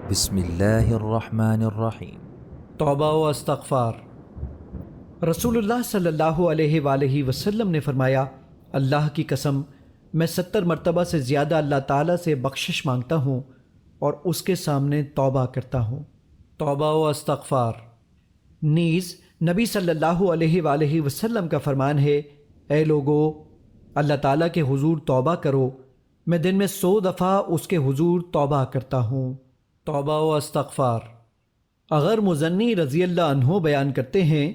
بسم اللہ الرحمن الرحیم۔ توبہ و استغفار۔ رسول اللہ صلی اللہ علیہ وآلہ وسلم نے فرمایا، اللہ کی قسم میں 70 مرتبہ سے زیادہ اللہ تعالیٰ سے بخشش مانگتا ہوں اور اس کے سامنے توبہ کرتا ہوں۔ توبہ و استغفار۔ نیز نبی صلی اللہ علیہ وآلہ وسلم کا فرمان ہے، اے لوگو، اللہ تعالیٰ کے حضور توبہ کرو، میں دن میں 100 دفعہ اس کے حضور توبہ کرتا ہوں۔ توبہ و استغفار۔ اگر مزنی رضی اللہ عنہ بیان کرتے ہیں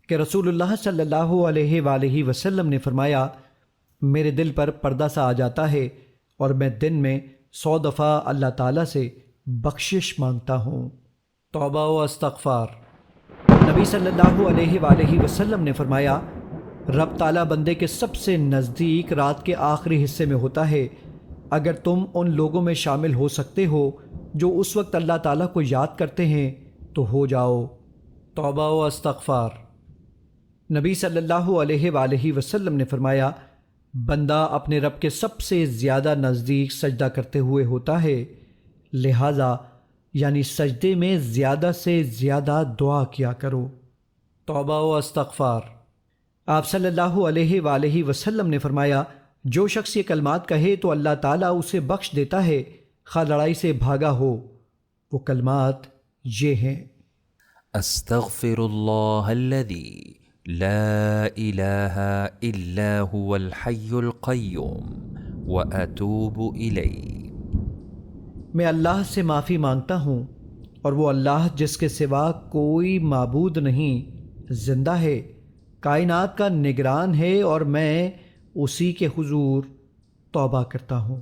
کہ رسول اللہ صلی اللہ علیہ وآلہ وسلم نے فرمایا، میرے دل پر پردہ سا آ جاتا ہے اور میں دن میں 100 دفعہ اللہ تعالیٰ سے بخشش مانگتا ہوں۔ توبہ و استغفار۔ نبی صلی اللہ علیہ وآلہ وسلم نے فرمایا، رب تعالیٰ بندے کے سب سے نزدیک رات کے آخری حصے میں ہوتا ہے۔ اگر تم ان لوگوں میں شامل ہو سکتے ہو جو اس وقت اللہ تعالیٰ کو یاد کرتے ہیں تو ہو جاؤ۔ توبہ و استغفار۔ نبی صلی اللہ علیہ وآلہ وسلم نے فرمایا، بندہ اپنے رب کے سب سے زیادہ نزدیک سجدہ کرتے ہوئے ہوتا ہے، لہٰذا یعنی سجدے میں زیادہ سے زیادہ دعا کیا کرو۔ توبہ و استغفار۔ آپ صلی اللہ علیہ وآلہ وسلم نے فرمایا، جو شخص یہ کلمات کہے تو اللہ تعالیٰ اسے بخش دیتا ہے، خواہ لڑائی سے بھاگا ہو۔ وہ کلمات یہ ہیں: استغفر اللہ الذی لا الہ الا هو الحی القیوم واتوب الیہ۔ میں اللہ سے معافی مانگتا ہوں، اور وہ اللہ جس کے سوا کوئی معبود نہیں، زندہ ہے، کائنات کا نگران ہے، اور میں اسی کے حضور توبہ کرتا ہوں۔